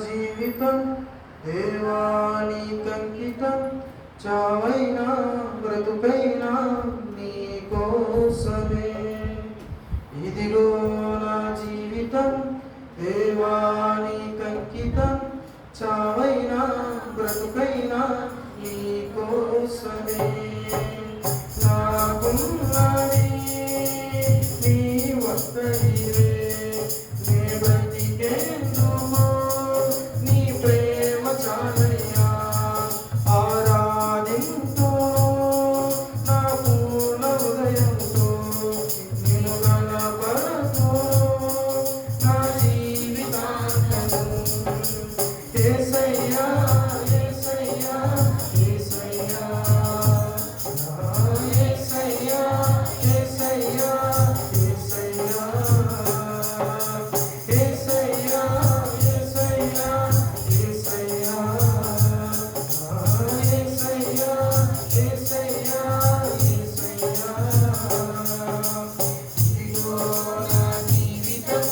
జీవితం దేవానికంకితం చావైనా బ్రతుకైనా నీ కోసమే. ఇదిగో నా జీవితం దేవానికంకితం చావైనా బ్రతుకైనా నీ కోసమే. నాకున్నది నీ ఒక్కడివే, నే బ్రతికేందుకు నీ ప్రేమ చాలయ్యా. ఆరాధింతును నా పూర్ణ హృదయంతో, నిన్ను కనపరచు నా జీవితాంతము. యేసయ్యా యేసయ్యా యేసయ్యా యేసయ్యా యేసయ్యా యేసయ్యా యేసయ్యా యేసయ్యా యేసయ్యా యేసయ్యా యేసయ్యా యేసయ్యా. ఇదిగో నా జీవితం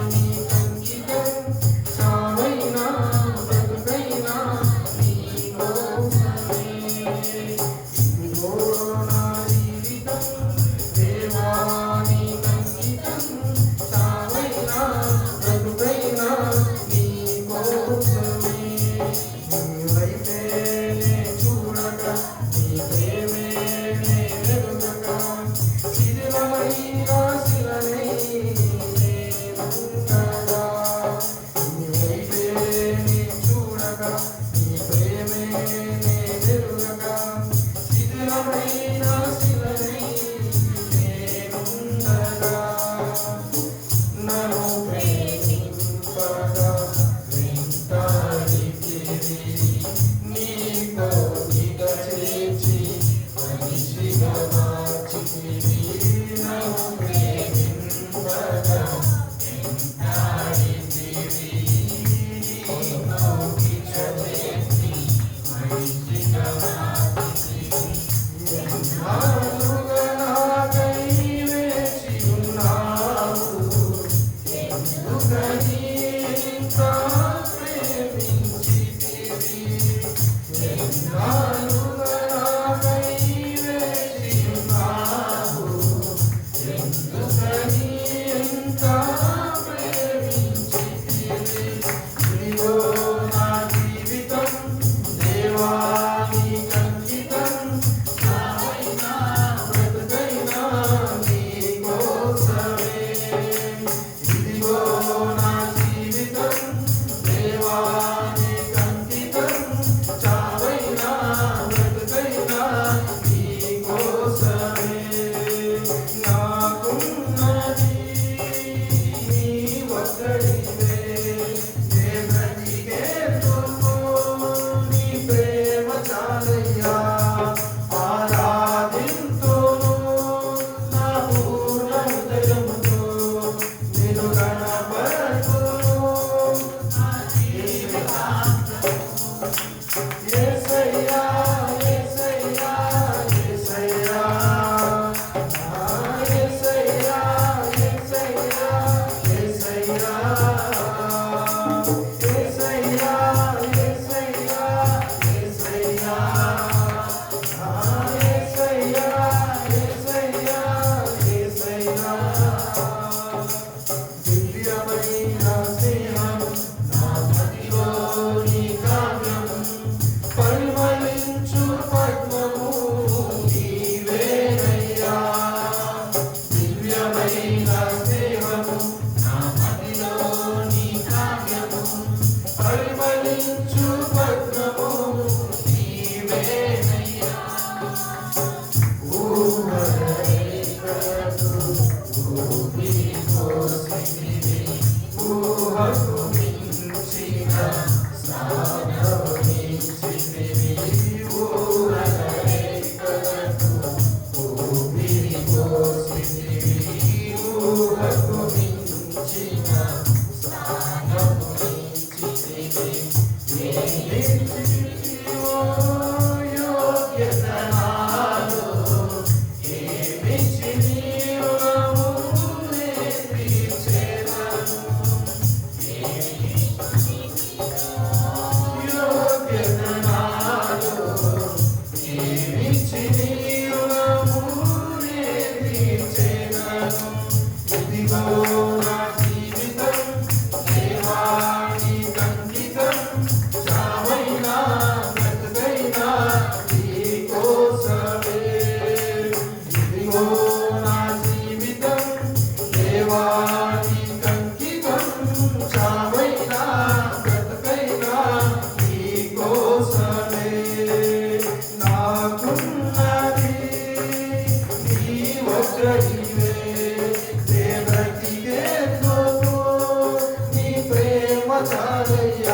దేవానికంకితం చావైనా బ్రతుకైనా నీ కోసమే. ఇదిగో నా జీవితం దేవానికంకితం చావైనా బ్రతుకైనా నీ కోసమే. నీ వైపే నే చూడక, నీ ప్రేమే నే ఎరుగక, శిథిలమైన శిలనై నేనుండగా. నీ వైపే నే చూడక, నీ ప్రేమే నే ఎరుగక, శిథిలమైన శిలనై నేనుండగా. నన్ను ప్రేమింపగా వెంటాడితివి, నీ కోరిక చేర్చి మనిషిగా మార్చితివి. నన్ను ప్రేమింపగా వెంటాడితివి, నీ కోరిక చేర్చి మనిషిగా మార్చితివి. ఎన్నాళ్ళుగా నాకై వేచి ఉన్నావు, ఎందుకని ఇంత ప్రేమించితివి. ఎన్నాళ్ళుగా నాకై వేచి ఉన్నావు, ఎందుకని ఇంత ప్రేమించితివి. ఇదిగో నా జీవితం దేవానికంకితం చావైనా బ్రతుకైనా నీ కోసమే. ఇదిగో నా జీవితం దేవానికంకితం చావైనా బ్రతుకైనా నీ కోసమే. నాకున్నది నీ ఒక్కడివే, నే బ్రతికేందుకు నీ ప్రేమ చాలయ్యా. ఆరాధింతును నా పూర్ణ హృదయముతో, నిన్ను కనపరచును నా జీవితాంతము. యేసయ్యా యేసయ్యా యేసయ్యా యేసయ్యా యేసయ్యా యేసయ్యా యేసయ్యా యేసయ్యా యేసయ్యా యేసయ్యా యేసయ్యా యేసయ్యా. దివ్యమైన స్నేహం నా మదిలోని కావ్యం, పరిమళించు పద్మము నీవేనయ్యా. దివ్యమైన స్నేహము నా మదిలోని కావ్యము, పరిమళించు పద్మము నీవేనయ్యా. ఊహకు ఊపిరి పోసితివి, ఊహకు మించిన సాగనిచ్చితివి. ఊహకు ఊపిరి పోసితివి, ఊహకు మించిన సాగనిచ్చితివి. ఏమిచ్చితివో యోగ్యత నాలో, ఏమిచ్చి నీవు నా ఊరే తీర్చెదను. చావైనా బ్రతుకైనా నీ కోసమే. నాకున్నది నీ ఒక్కడివే, నే బ్రతికేందుకు నీ ప్రేమ చాలయ్యా.